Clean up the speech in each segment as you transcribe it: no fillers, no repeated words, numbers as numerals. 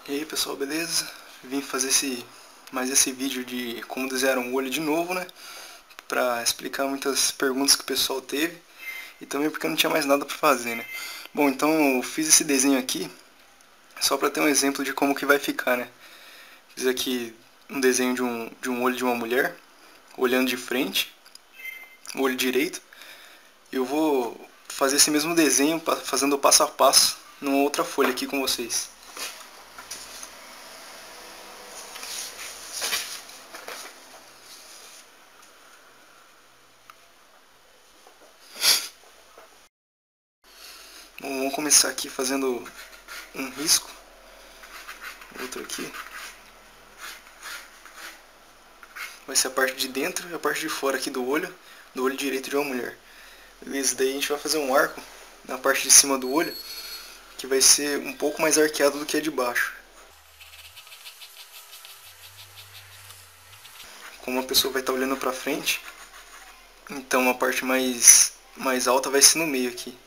E aí pessoal, beleza? Vim fazer mais esse vídeo de como desenhar um olho de novo, né? Pra explicar muitas perguntas que o pessoal teve e também porque eu não tinha mais nada pra fazer, né? Bom, então eu fiz esse desenho aqui só pra ter um exemplo de como que vai ficar, né? Fiz aqui um desenho de um olho de uma mulher, olhando de frente, o olho direito. E eu vou fazer esse mesmo desenho, fazendo o passo a passo, numa outra folha aqui com vocês. Bom, vamos começar aqui fazendo um risco, outro aqui. Vai ser a parte de dentro e a parte de fora aqui do olho direito de uma mulher. Beleza, daí a gente vai fazer um arco na parte de cima do olho, que vai ser um pouco mais arqueado do que a de baixo. Como a pessoa vai estar olhando pra frente, então a parte mais alta vai ser no meio aqui.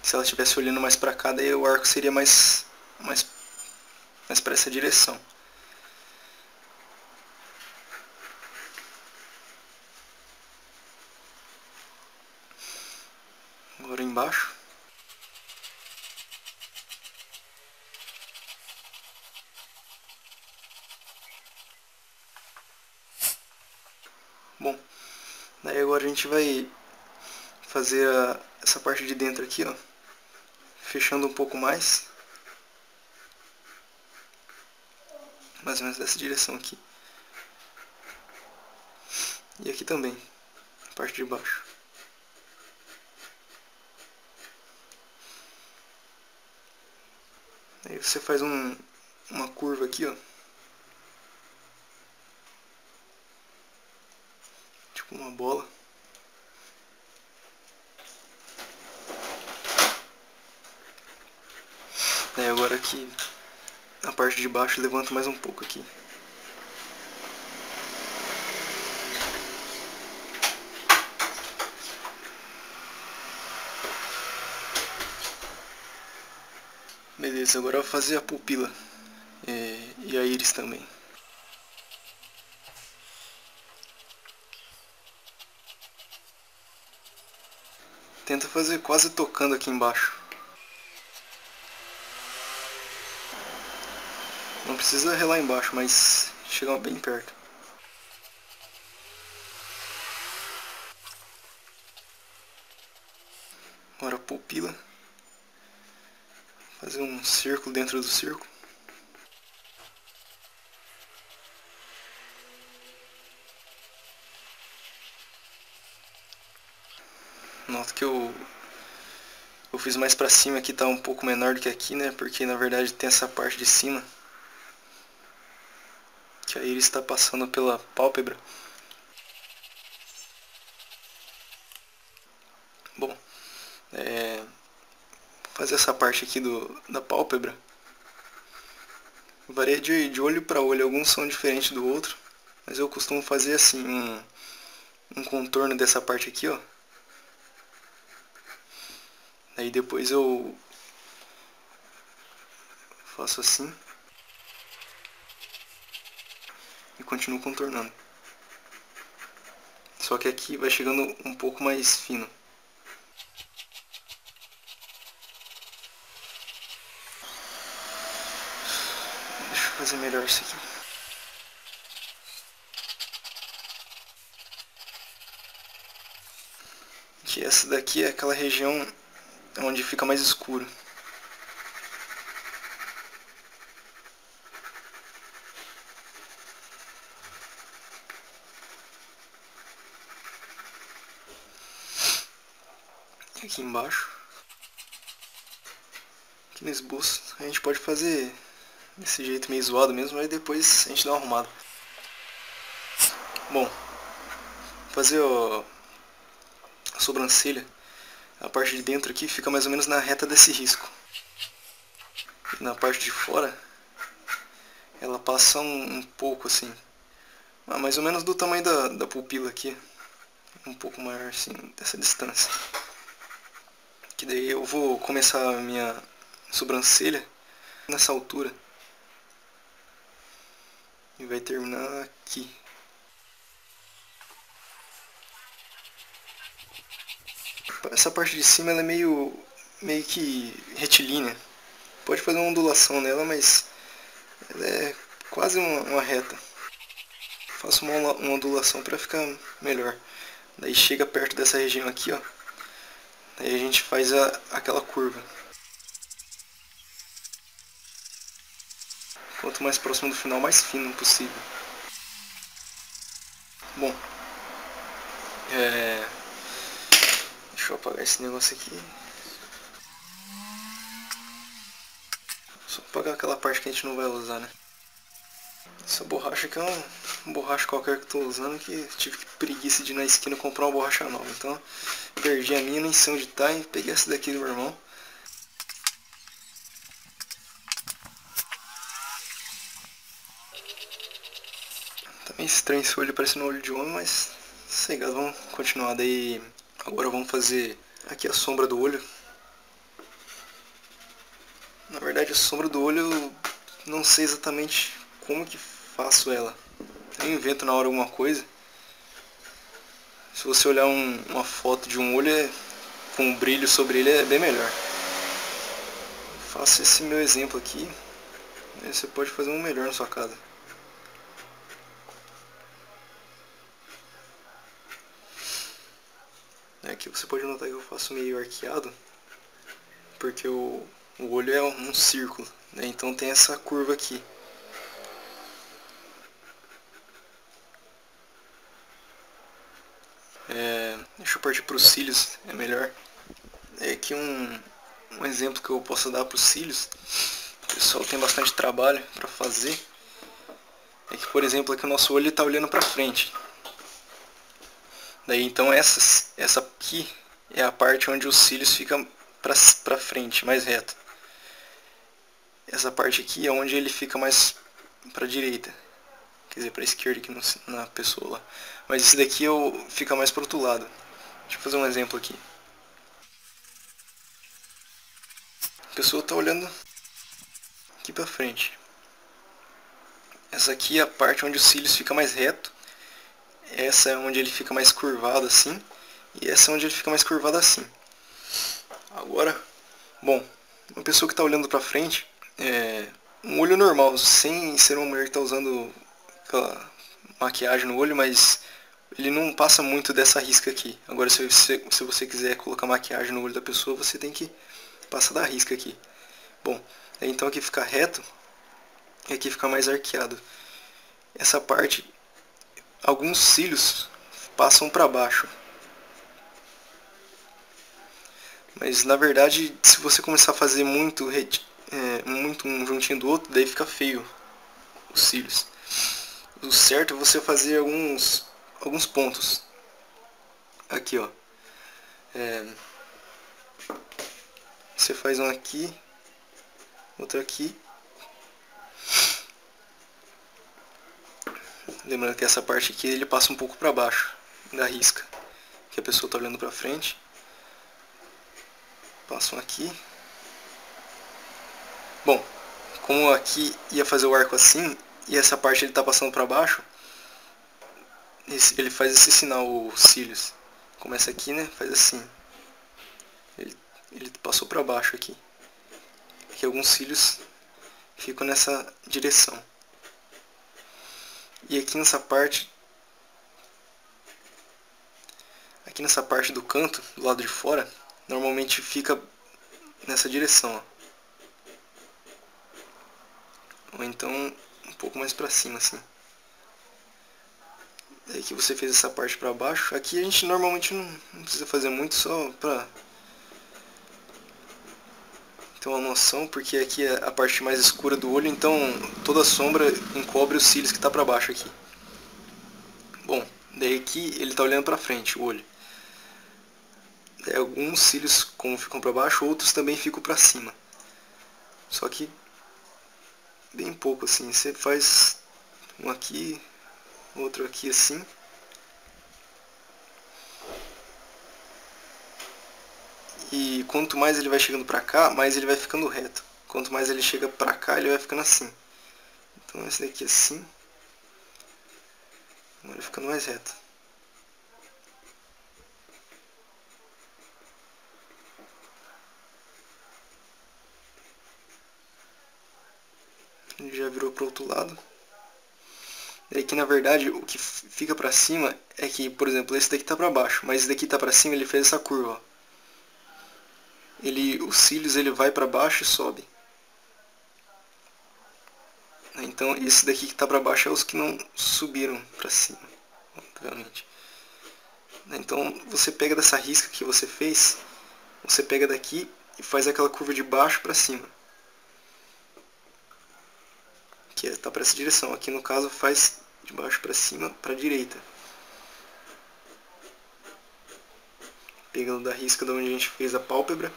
Se ela estivesse olhando mais pra cá, daí o arco seria mais para essa direção. Agora embaixo. Bom, daí agora a gente vai fazer essa parte de dentro aqui, ó, fechando um pouco mais ou menos dessa direção aqui. E aqui também, a parte de baixo. Aí você faz uma curva aqui, ó. Tipo uma bola. Daí agora aqui, a parte de baixo levanta mais um pouco aqui. Beleza, agora eu vou fazer a pupila e a íris também. Tenta fazer quase tocando aqui embaixo. Não precisa relar embaixo, mas chegar bem perto. Agora a pupila. Fazer um círculo dentro do círculo. Nota que eu fiz mais pra cima, aqui tá um pouco menor do que aqui, né? Porque na verdade tem essa parte de cima que a íris está passando pela pálpebra. Bom, fazer essa parte aqui da pálpebra varia de olho para olho, alguns são diferentes do outro, mas eu costumo fazer assim, um contorno dessa parte aqui, ó. Aí depois eu faço assim e continuo contornando. Só que aqui vai chegando um pouco mais fino. Deixa eu fazer melhor isso aqui. Que essa daqui é aquela região onde fica mais escuro. Aqui embaixo. Aqui no esboço a gente pode fazer desse jeito meio zoado mesmo, aí depois a gente dá uma arrumada. Bom, fazer a sobrancelha, a parte de dentro aqui fica mais ou menos na reta desse risco. E na parte de fora, ela passa um pouco assim, mais ou menos do tamanho da pupila aqui, um pouco maior assim, dessa distância. Que daí eu vou começar a minha sobrancelha nessa altura e vai terminar aqui. Essa parte de cima ela é meio que retilínea. Pode fazer uma ondulação nela, mas ela é quase uma reta. Faço uma ondulação para ficar melhor. Daí chega perto dessa região aqui, ó. Daí a gente faz aquela curva. Quanto mais próximo do final, mais fino possível. Bom, deixa eu apagar esse negócio aqui. Só apagar aquela parte que a gente não vai usar, né? Essa borracha aqui é uma borracha qualquer que eu tô usando, que tive que preguiça de ir na esquina comprar uma borracha nova. Então perdi a minha, nem sei onde tá, e peguei essa daqui do meu irmão. Tá meio estranho esse olho, parecendo um olho de homem, mas sossegado, vamos continuar. Daí agora vamos fazer aqui a sombra do olho. Na verdade a sombra do olho eu não sei exatamente como que faço ela. Eu invento na hora alguma coisa. Se você olhar uma foto de um olho com um brilho sobre ele, é bem melhor. Faço esse meu exemplo aqui. Aí você pode fazer um melhor na sua casa. Aqui você pode notar que eu faço meio arqueado, porque o olho é um círculo, né? Então tem essa curva aqui. Deixa eu partir para os cílios, é melhor. É aqui um exemplo que eu posso dar para os cílios. O pessoal tem bastante trabalho para fazer. É que, por exemplo, aqui o nosso olho está olhando para frente. Daí então essa aqui é a parte onde os cílios ficam para frente, mais reto. Essa parte aqui é onde ele fica mais para direita, quer dizer, para esquerda aqui na pessoa lá. Mas esse daqui fica mais para outro lado. Deixa eu fazer um exemplo aqui. A pessoa está olhando aqui para frente. Essa aqui é a parte onde os cílios ficam mais reto. Essa é onde ele fica mais curvado assim. E essa é onde ele fica mais curvado assim. Agora, bom, uma pessoa que está olhando para frente, um olho normal, sem ser uma mulher que está usando aquela maquiagem no olho, mas ele não passa muito dessa risca aqui. Agora, se você quiser colocar maquiagem no olho da pessoa, você tem que passar da risca aqui. Bom, então aqui fica reto e aqui fica mais arqueado. Essa parte, alguns cílios passam para baixo. Mas na verdade, se você começar a fazer muito um juntinho do outro, daí fica feio os cílios. O certo é você fazer alguns pontos. Aqui, ó. Você faz um aqui, outro aqui. Lembrando que essa parte aqui ele passa um pouco para baixo da risca, que a pessoa está olhando para frente. Passa um aqui. Bom, como aqui ia fazer o arco assim e essa parte ele está passando para baixo, ele faz esse sinal, os cílios. Começa aqui, né? Faz assim. Ele passou para baixo aqui. Aqui alguns cílios ficam nessa direção. E aqui nessa parte do canto, do lado de fora, normalmente fica nessa direção, ó. Ou então um pouco mais pra cima assim. Daí que você fez essa parte pra baixo. Aqui a gente normalmente não precisa fazer muito, só pra ter uma noção, porque aqui é a parte mais escura do olho, então toda a sombra encobre os cílios que tá pra baixo aqui. Bom, daí aqui ele tá olhando pra frente, o olho. Daí alguns cílios, como ficam pra baixo, outros também ficam pra cima. Só que bem pouco assim, você faz um aqui, outro aqui assim. e quanto mais ele vai chegando pra cá, mais ele vai ficando reto. Quanto mais ele chega pra cá, ele vai ficando assim. Então esse daqui assim, agora ele ficando mais reto. Ele já virou pro outro lado. E aqui na verdade o que fica pra cima é que, por exemplo, esse daqui tá pra baixo, mas esse daqui tá pra cima, ele fez essa curva, ó. Os cílios ele vai pra baixo e sobe. Então esse daqui que tá pra baixo é os que não subiram pra cima, obviamente. Então você pega dessa risca que você fez, você pega daqui e faz aquela curva de baixo pra cima, que tá para essa direção. Aqui no caso faz de baixo para cima, para a direita. Pegando da risca de onde a gente fez a pálpebra,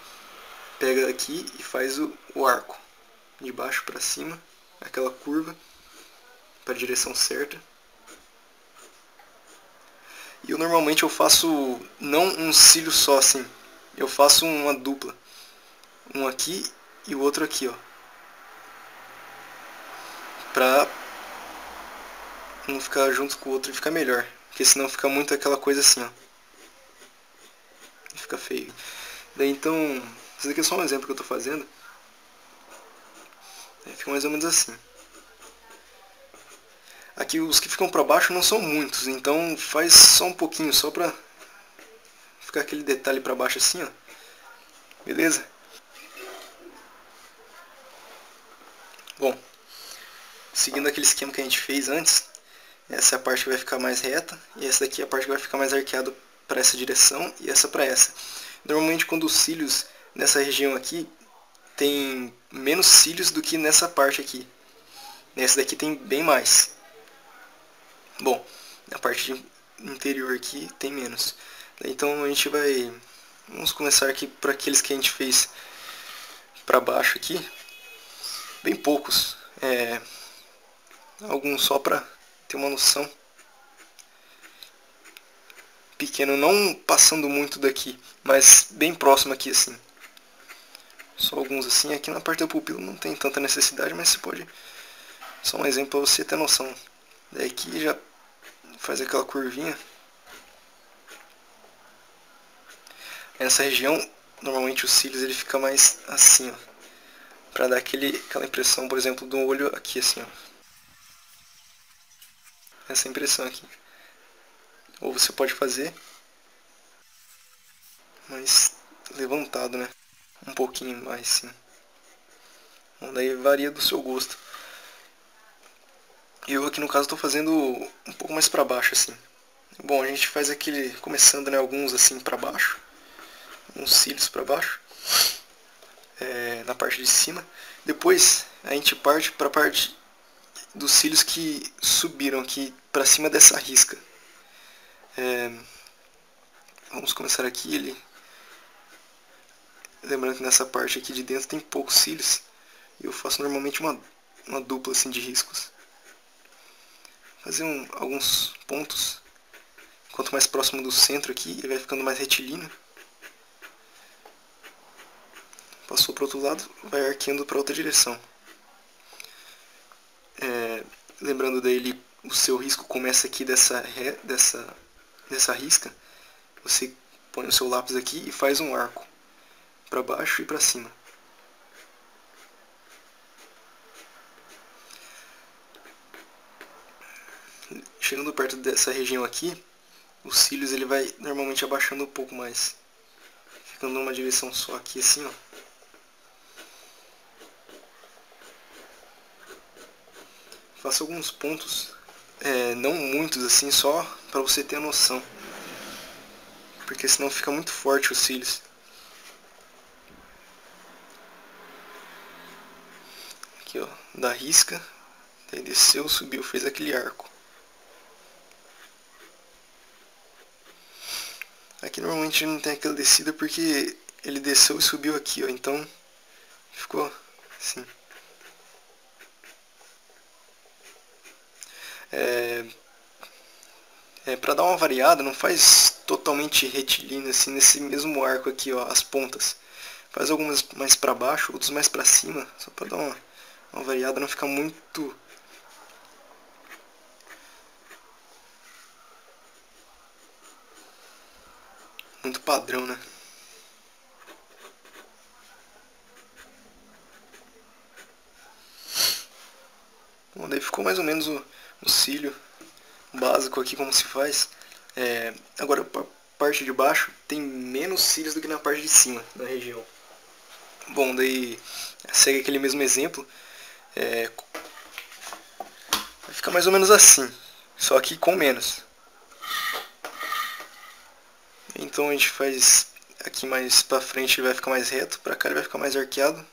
pega aqui e faz o arco. De baixo para cima, aquela curva, para a direção certa. E eu normalmente eu faço não um cílio só assim, eu faço uma dupla. Um aqui e o outro aqui, ó. Pra um ficar junto com o outro e ficar melhor. Porque senão fica muito aquela coisa assim, ó. Fica feio. Daí então, isso daqui é só um exemplo que eu estou fazendo. Fica mais ou menos assim. Aqui os que ficam para baixo não são muitos, então faz só um pouquinho, só para ficar aquele detalhe para baixo assim, ó. Beleza? Bom, seguindo aquele esquema que a gente fez antes, essa é a parte que vai ficar mais reta e essa daqui é a parte que vai ficar mais arqueada para essa direção e essa para essa. Normalmente quando os cílios nessa região aqui tem menos cílios do que nessa parte aqui. Nessa daqui tem bem mais. Bom, na parte interior aqui tem menos. Então a gente vai... Vamos começar aqui por aqueles que a gente fez para baixo aqui. Bem poucos. Alguns só para ter uma noção. Pequeno, não passando muito daqui, mas bem próximo aqui assim. Só alguns assim. Aqui na parte da pupila não tem tanta necessidade, mas você pode... Só um exemplo para você ter noção. Daí aqui já faz aquela curvinha. Nessa região, normalmente os cílios ele fica mais assim, ó, para dar aquela impressão, por exemplo, do olho aqui assim, ó. Essa impressão aqui. Ou você pode fazer mais levantado, né? Um pouquinho mais, sim. Bom, daí varia do seu gosto. Eu aqui no caso estou fazendo um pouco mais para baixo assim. Bom, a gente faz aquele, começando, né, alguns assim para baixo, uns cílios para baixo, na parte de cima. Depois a gente parte para a parte dos cílios que subiram aqui para cima dessa risca. Vamos começar aqui, lembrando que nessa parte aqui de dentro tem poucos cílios. Eu faço normalmente uma dupla assim de riscos. Fazer alguns pontos. Quanto mais próximo do centro aqui, ele vai ficando mais retilíneo. Passou para o outro lado, vai arqueando para outra direção. Lembrando dele, o seu risco começa aqui dessa risca. Você põe o seu lápis aqui e faz um arco para baixo e para cima. Chegando perto dessa região aqui, os cílios ele vai normalmente abaixando um pouco mais, ficando numa direção só aqui assim, ó. Faça alguns pontos, não muitos assim, só para você ter a noção, porque senão fica muito forte os cílios. Aqui, ó, da risca, daí desceu, subiu, fez aquele arco. Aqui normalmente não tem aquela descida porque ele desceu e subiu aqui, ó, então ficou assim. Para dar uma variada, não faz totalmente retilíneo, assim, nesse mesmo arco aqui, ó, as pontas. Faz algumas mais para baixo, outros mais para cima, só para dar uma variada, não ficar muito padrão, né? Bom, daí ficou mais ou menos o cílio básico aqui, como se faz. Agora, a parte de baixo tem menos cílios do que na parte de cima da região. Bom, daí segue aquele mesmo exemplo. Vai ficar mais ou menos assim, só que com menos. Então a gente faz aqui mais pra frente, ele vai ficar mais reto, pra cá ele vai ficar mais arqueado.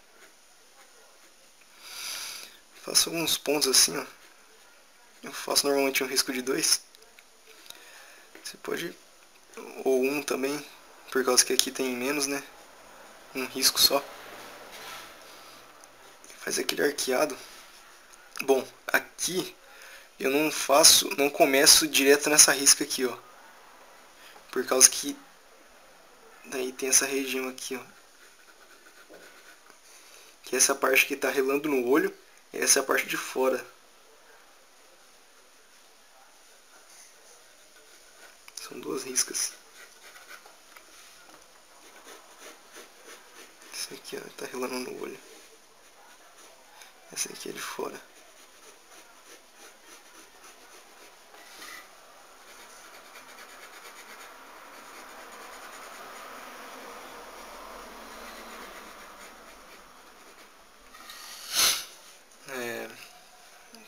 Faço alguns pontos assim, ó. Eu faço normalmente um risco de 2. Você pode, ou um também, por causa que aqui tem menos, né? Um risco só. Faz aquele arqueado. Bom, aqui eu não começo direto nessa risca aqui, ó. Por causa que daí tem essa região aqui, ó. Que é essa parte que tá relando no olho, e essa é a parte de fora. São duas riscas. Essa aqui, ó, tá relando no olho. Essa aqui é de fora.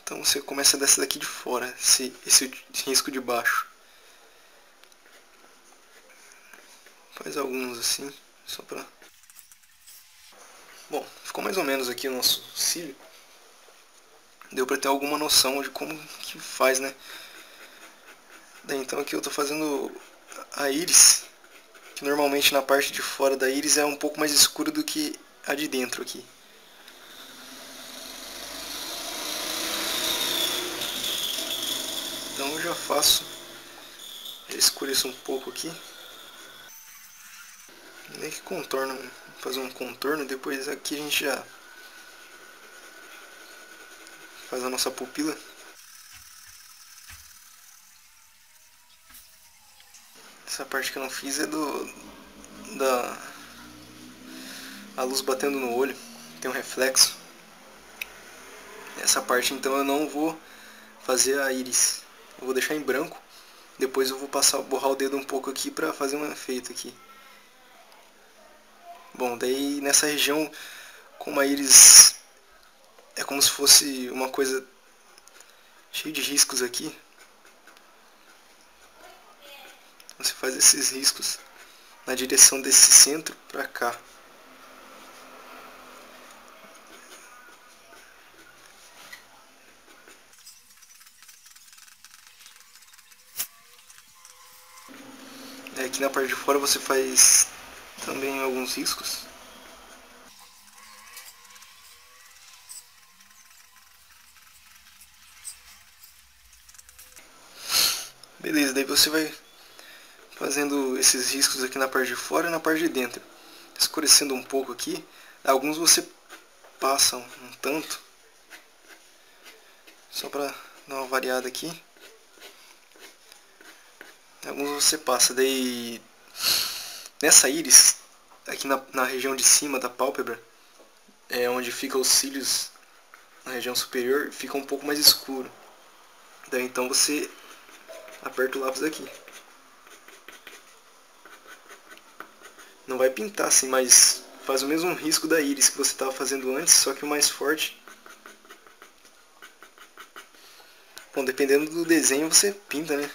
Então você começa dessa daqui de fora, esse risco de baixo. Faz alguns assim, só pra... Bom, ficou mais ou menos aqui o nosso cílio. Deu pra ter alguma noção de como que faz, né? Daí, então aqui eu tô fazendo a íris, que normalmente na parte de fora da íris é um pouco mais escura do que a de dentro aqui. Então eu já escureço um pouco aqui. Nem que contorno, fazer um contorno, depois aqui a gente já faz a nossa pupila. Essa parte que eu não fiz é da a luz batendo no olho, tem um reflexo. Essa parte então eu não vou fazer a íris, eu vou deixar em branco. Depois eu vou borrar o dedo um pouco aqui para fazer um efeito aqui. Bom, daí nessa região, como a íris é como se fosse uma coisa cheia de riscos aqui, você faz esses riscos na direção desse centro para cá. Aqui na parte de fora você faz também alguns riscos. Beleza, daí você vai fazendo esses riscos aqui na parte de fora e na parte de dentro. Escurecendo um pouco aqui. Alguns você passa um tanto, só para dar uma variada aqui. Alguns você passa, daí nessa íris, aqui na região de cima da pálpebra, é onde ficam os cílios, na região superior, fica um pouco mais escuro. Daí então você aperta o lápis aqui. Não vai pintar assim, mas faz o mesmo risco da íris que você estava fazendo antes, só que o mais forte. Bom, dependendo do desenho você pinta, né?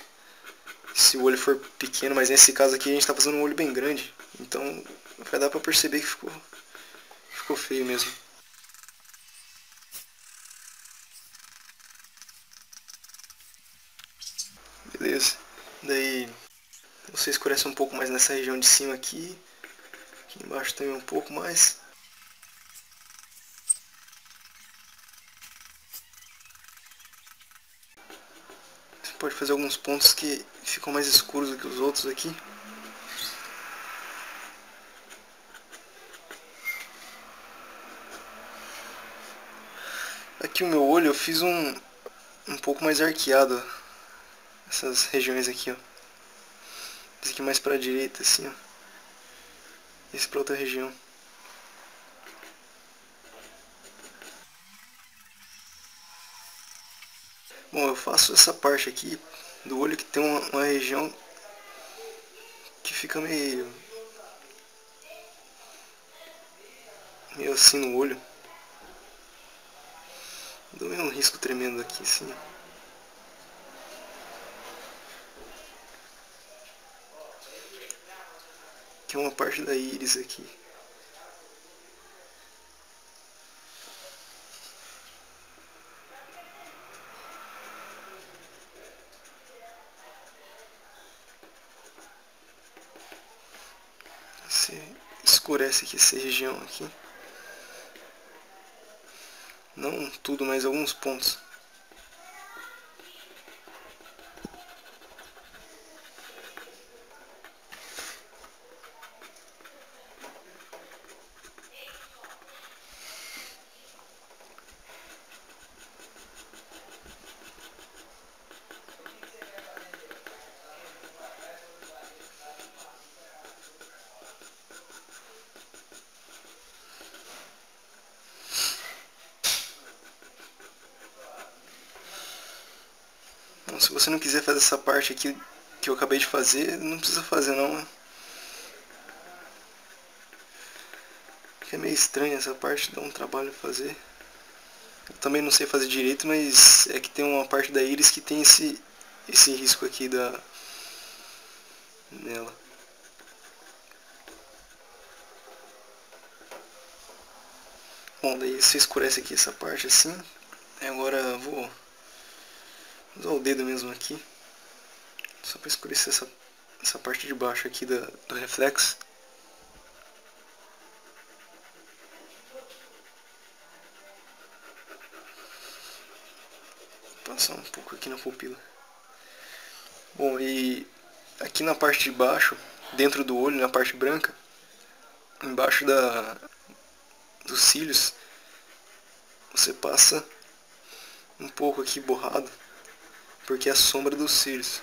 Se o olho for pequeno, mas nesse caso aqui a gente está fazendo um olho bem grande, então vai dar para perceber que ficou feio mesmo. Beleza. Daí você escurece um pouco mais nessa região de cima aqui. Aqui embaixo também um pouco mais. pode fazer alguns pontos que ficam mais escuros do que os outros aqui. Aqui o meu olho eu fiz um pouco mais arqueado, ó. Essas regiões aqui, ó. Esse aqui mais pra direita, assim, ó. Esse pra outra região. Bom, eu faço essa parte aqui do olho que tem uma região que fica meio assim no olho. Dou meio um risco tremendo aqui, assim. Que é uma parte da íris aqui. Você escurece aqui essa região aqui. Não tudo, mas alguns pontos. Então, se você não quiser fazer essa parte aqui que eu acabei de fazer, não precisa fazer não, né? Porque é meio estranho essa parte, dá um trabalho fazer. Eu também não sei fazer direito, mas é que tem uma parte da íris que tem esse risco aqui nela. Bom, daí você escurece aqui essa parte assim. Agora eu vou usar o dedo mesmo aqui, só para escurecer essa parte de baixo aqui do reflexo. Passar um pouco aqui na pupila. Bom, e aqui na parte de baixo, dentro do olho, na parte branca, embaixo dos cílios, você passa um pouco aqui borrado, porque é a sombra dos cílios.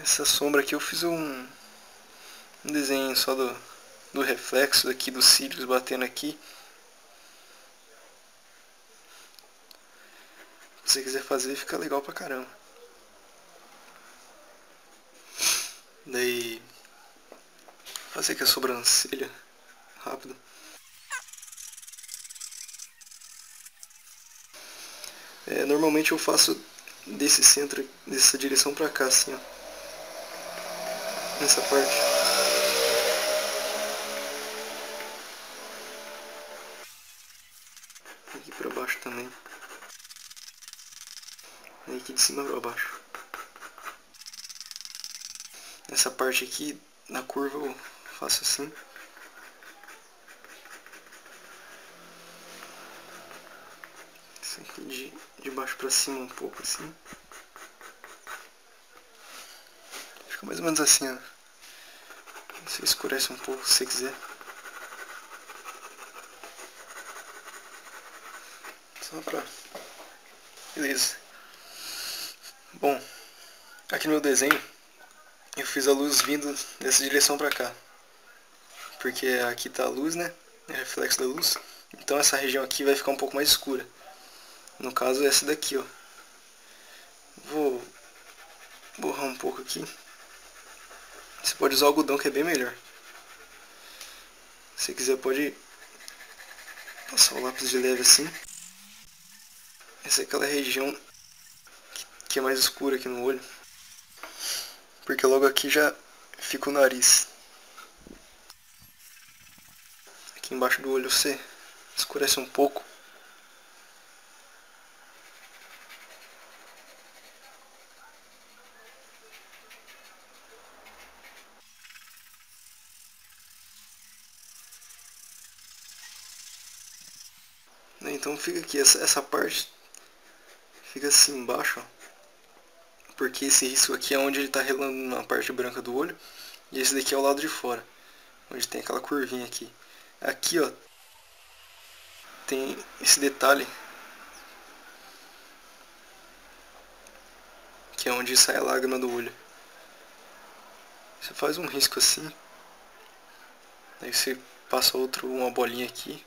Essa sombra aqui eu fiz um desenho só do reflexo aqui dos cílios batendo aqui. Se você quiser fazer, fica legal pra caramba. Daí, fazer aqui a sobrancelha rápido. Normalmente eu faço desse centro, dessa direção pra cá, assim, ó. Nessa parte. Aqui pra baixo também. E aqui de cima pra baixo. Essa parte aqui, na curva, eu faço assim. Isso aqui de baixo pra cima um pouco assim. Fica mais ou menos assim, ó. Você escurece um pouco se você quiser. Só pra... Beleza. Bom, aqui no meu desenho eu fiz a luz vindo dessa direção pra cá. Porque aqui tá a luz, né? É reflexo da luz. Então essa região aqui vai ficar um pouco mais escura. No caso essa daqui, ó. Vou borrar um pouco aqui. Você pode usar algodão que é bem melhor. Se quiser pode passar o lápis de leve assim. Essa é aquela região que é mais escura aqui no olho. Porque logo aqui já fica o nariz. Aqui embaixo do olho você escurece um pouco. Então fica aqui, essa parte fica assim embaixo, ó, porque esse risco aqui é onde ele está relando na parte branca do olho, e esse daqui é o lado de fora, onde tem aquela curvinha aqui. Aqui, ó, tem esse detalhe, que é onde sai a lágrima do olho. Você faz um risco assim, aí você passa uma bolinha aqui.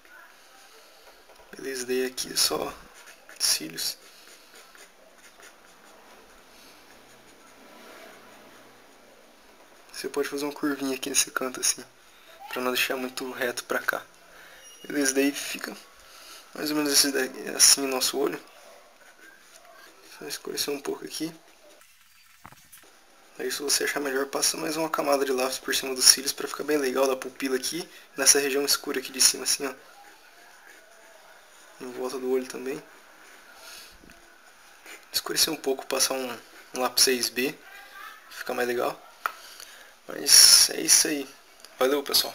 Beleza, daí aqui é só cílios. Você pode fazer uma curvinha aqui nesse canto assim, pra não deixar muito reto pra cá. Beleza, daí fica mais ou menos assim o nosso olho. Só escurecer um pouco aqui. Aí se você achar melhor, passa mais uma camada de lápis por cima dos cílios pra ficar bem legal da pupila aqui, nessa região escura aqui de cima assim, ó. Em volta do olho também. Escurecer um pouco, passar um lápis 6B, fica mais legal. Mas é isso aí. Valeu, pessoal.